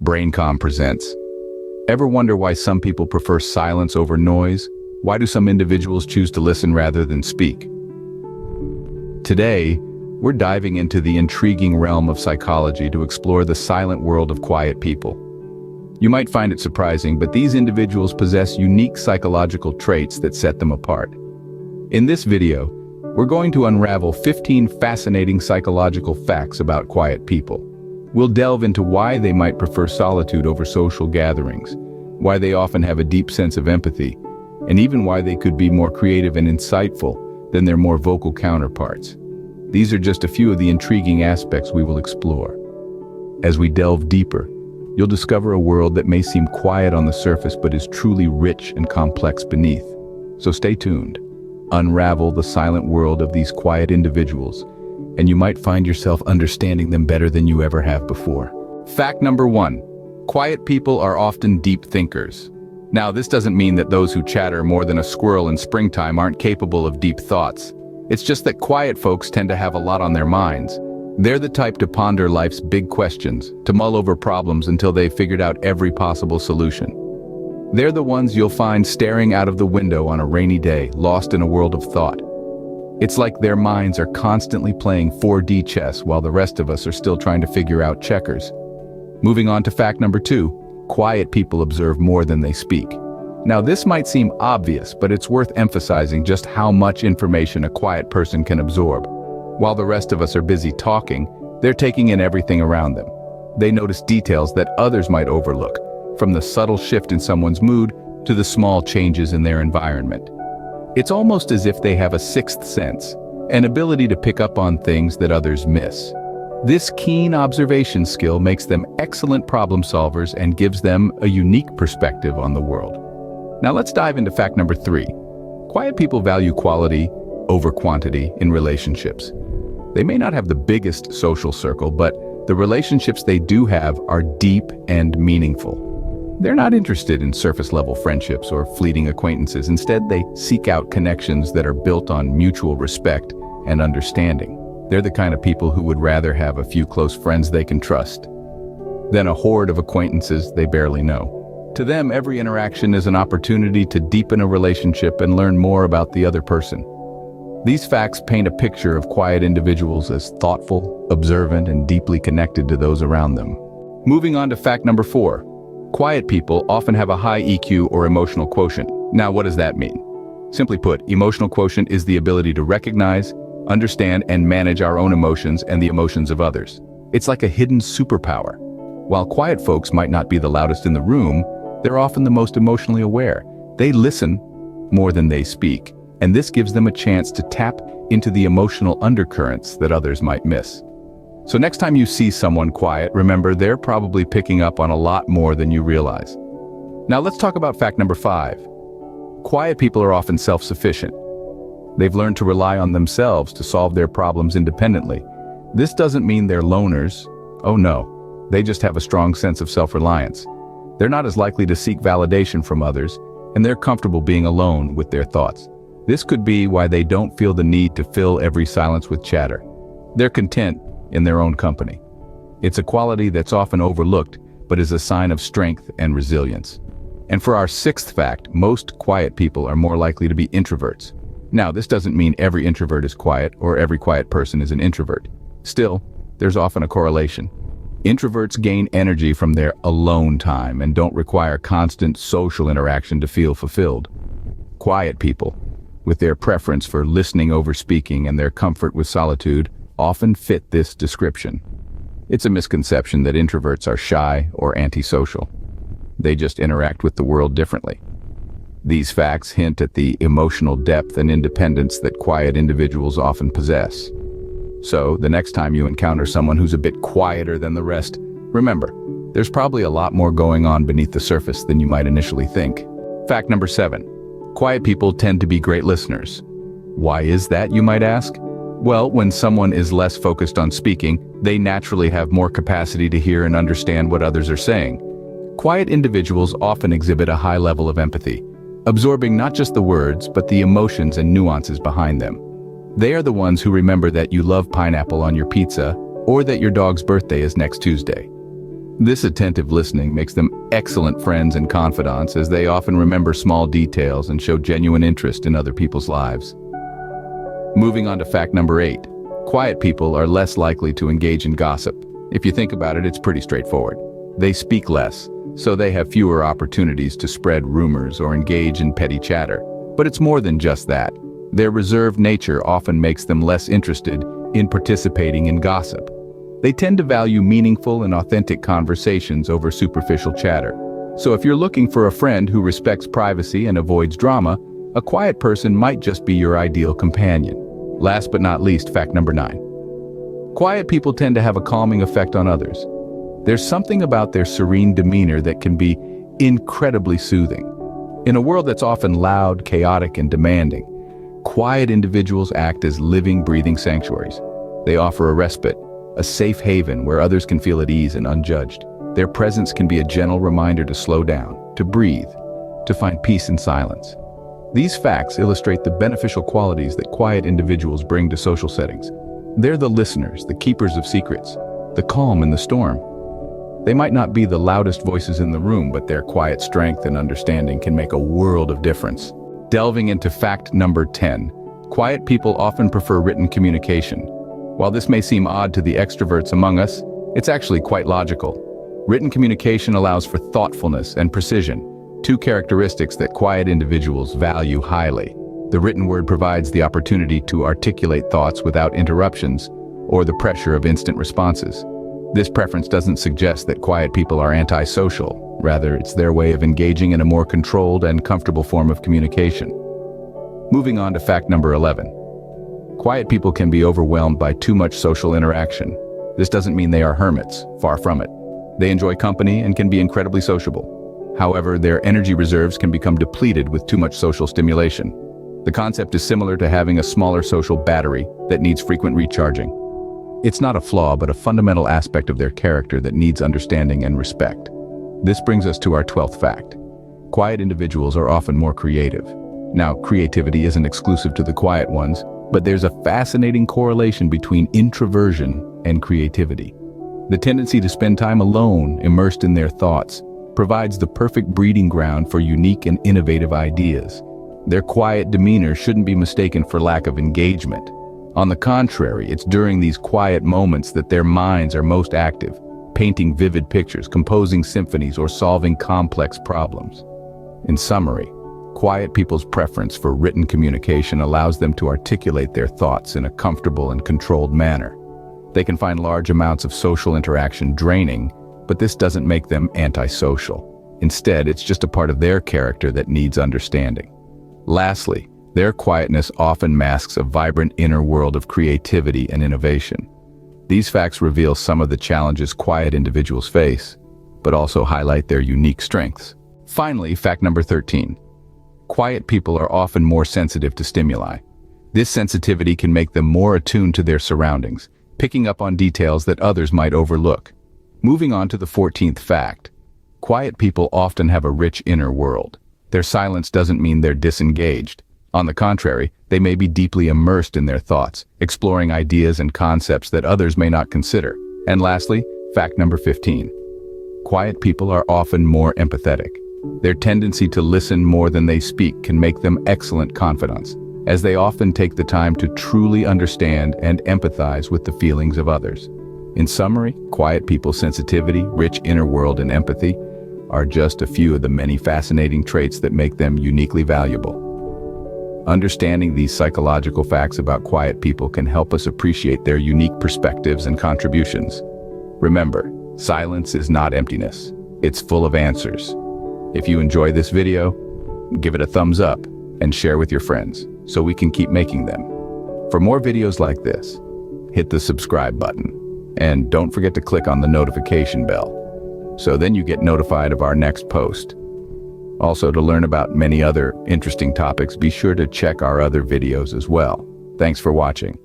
BRAINCOM presents. Ever wonder why some people prefer silence over noise? Why do some individuals choose to listen rather than speak? Today, we're diving into the intriguing realm of psychology to explore the silent world of quiet people. You might find it surprising, but these individuals possess unique psychological traits that set them apart. In this video, we're going to unravel 15 fascinating psychological facts about quiet people. We'll delve into why they might prefer solitude over social gatherings, why they often have a deep sense of empathy, and even why they could be more creative and insightful than their more vocal counterparts. These are just a few of the intriguing aspects we will explore. As we delve deeper, you'll discover a world that may seem quiet on the surface but is truly rich and complex beneath. So stay tuned. Unravel the silent world of these quiet individuals, and you might find yourself understanding them better than you ever have before. Fact number 1. Quiet people are often deep thinkers. Now, this doesn't mean that those who chatter more than a squirrel in springtime aren't capable of deep thoughts. It's just that quiet folks tend to have a lot on their minds. They're the type to ponder life's big questions, to mull over problems until they've figured out every possible solution. They're the ones you'll find staring out of the window on a rainy day, lost in a world of thought. It's like their minds are constantly playing 4D chess while the rest of us are still trying to figure out checkers. Moving on to fact number 2, quiet people observe more than they speak. Now, this might seem obvious, but it's worth emphasizing just how much information a quiet person can absorb. While the rest of us are busy talking, they're taking in everything around them. They notice details that others might overlook, from the subtle shift in someone's mood to the small changes in their environment. It's almost as if they have a sixth sense, an ability to pick up on things that others miss. This keen observation skill makes them excellent problem solvers and gives them a unique perspective on the world. Now let's dive into fact number 3. Quiet people value quality over quantity in relationships. They may not have the biggest social circle, but the relationships they do have are deep and meaningful. They're not interested in surface-level friendships or fleeting acquaintances. Instead, they seek out connections that are built on mutual respect and understanding. They're the kind of people who would rather have a few close friends they can trust than a horde of acquaintances they barely know. To them, every interaction is an opportunity to deepen a relationship and learn more about the other person. These facts paint a picture of quiet individuals as thoughtful, observant, and deeply connected to those around them. Moving on to fact number 4. Quiet people often have a high EQ or emotional quotient. Now, what does that mean? Simply put, emotional quotient is the ability to recognize, understand, and manage our own emotions and the emotions of others. It's like a hidden superpower. While quiet folks might not be the loudest in the room, they're often the most emotionally aware. They listen more than they speak, and this gives them a chance to tap into the emotional undercurrents that others might miss. So next time you see someone quiet, remember they're probably picking up on a lot more than you realize. Now let's talk about fact number 5. Quiet people are often self-sufficient. They've learned to rely on themselves to solve their problems independently. This doesn't mean they're loners. Oh no, they just have a strong sense of self-reliance. They're not as likely to seek validation from others, and they're comfortable being alone with their thoughts. This could be why they don't feel the need to fill every silence with chatter. They're content in their own company. It's a quality that's often overlooked, but is a sign of strength and resilience. And for our 6th fact, most quiet people are more likely to be introverts. Now, this doesn't mean every introvert is quiet or every quiet person is an introvert. Still, there's often a correlation. Introverts gain energy from their alone time and don't require constant social interaction to feel fulfilled. Quiet people, with their preference for listening over speaking and their comfort with solitude, often fit this description. It's a misconception that introverts are shy or antisocial. They just interact with the world differently. These facts hint at the emotional depth and independence that quiet individuals often possess. So, the next time you encounter someone who's a bit quieter than the rest, remember, there's probably a lot more going on beneath the surface than you might initially think. Fact number 7. Quiet people tend to be great listeners. Why is that, you might ask? Well, when someone is less focused on speaking, they naturally have more capacity to hear and understand what others are saying. Quiet individuals often exhibit a high level of empathy, absorbing not just the words, but the emotions and nuances behind them. They are the ones who remember that you love pineapple on your pizza, or that your dog's birthday is next Tuesday. This attentive listening makes them excellent friends and confidants, as they often remember small details and show genuine interest in other people's lives. Moving on to fact number 8. Quiet people are less likely to engage in gossip. If you think about it, it's pretty straightforward. They speak less, so they have fewer opportunities to spread rumors or engage in petty chatter. But it's more than just that. Their reserved nature often makes them less interested in participating in gossip. They tend to value meaningful and authentic conversations over superficial chatter. So if you're looking for a friend who respects privacy and avoids drama, a quiet person might just be your ideal companion. Last but not least, fact number 9. Quiet people tend to have a calming effect on others. There's something about their serene demeanor that can be incredibly soothing. In a world that's often loud, chaotic, and demanding, quiet individuals act as living, breathing sanctuaries. They offer a respite, a safe haven where others can feel at ease and unjudged. Their presence can be a gentle reminder to slow down, to breathe, to find peace in silence. These facts illustrate the beneficial qualities that quiet individuals bring to social settings. They're the listeners, the keepers of secrets, the calm in the storm. They might not be the loudest voices in the room, but their quiet strength and understanding can make a world of difference. Delving into fact number 10, quiet people often prefer written communication. While this may seem odd to the extroverts among us, it's actually quite logical. Written communication allows for thoughtfulness and precision, two characteristics that quiet individuals value highly. The written word provides the opportunity to articulate thoughts without interruptions or the pressure of instant responses. This preference doesn't suggest that quiet people are antisocial. Rather, it's their way of engaging in a more controlled and comfortable form of communication. Moving on to fact number 11. Quiet people can be overwhelmed by too much social interaction. This doesn't mean they are hermits, far from it. They enjoy company and can be incredibly sociable. However, their energy reserves can become depleted with too much social stimulation. The concept is similar to having a smaller social battery that needs frequent recharging. It's not a flaw, but a fundamental aspect of their character that needs understanding and respect. This brings us to our 12th fact. Quiet individuals are often more creative. Now, creativity isn't exclusive to the quiet ones, but there's a fascinating correlation between introversion and creativity. The tendency to spend time alone, immersed in their thoughts, provides the perfect breeding ground for unique and innovative ideas. Their quiet demeanor shouldn't be mistaken for lack of engagement. On the contrary, it's during these quiet moments that their minds are most active, painting vivid pictures, composing symphonies, or solving complex problems. In summary, quiet people's preference for written communication allows them to articulate their thoughts in a comfortable and controlled manner. They can find large amounts of social interaction draining, but this doesn't make them antisocial. Instead, it's just a part of their character that needs understanding. Lastly, their quietness often masks a vibrant inner world of creativity and innovation. These facts reveal some of the challenges quiet individuals face, but also highlight their unique strengths. Finally, fact number 13. Quiet people are often more sensitive to stimuli. This sensitivity can make them more attuned to their surroundings, picking up on details that others might overlook. Moving on to the 14th fact. Quiet people often have a rich inner world. Their silence doesn't mean they're disengaged. On the contrary, they may be deeply immersed in their thoughts, exploring ideas and concepts that others may not consider. And lastly, fact number 15. Quiet people are often more empathetic. Their tendency to listen more than they speak can make them excellent confidants, as they often take the time to truly understand and empathize with the feelings of others. In summary, quiet people's sensitivity, rich inner world, and empathy are just a few of the many fascinating traits that make them uniquely valuable. Understanding these psychological facts about quiet people can help us appreciate their unique perspectives and contributions. Remember, silence is not emptiness. It's full of answers. If you enjoy this video, give it a thumbs up and share with your friends so we can keep making them. For more videos like this, hit the subscribe button and don't forget to click on the notification bell so then you get notified of our next post. Also, to learn about many other interesting topics, be sure to check our other videos as well. Thanks for watching.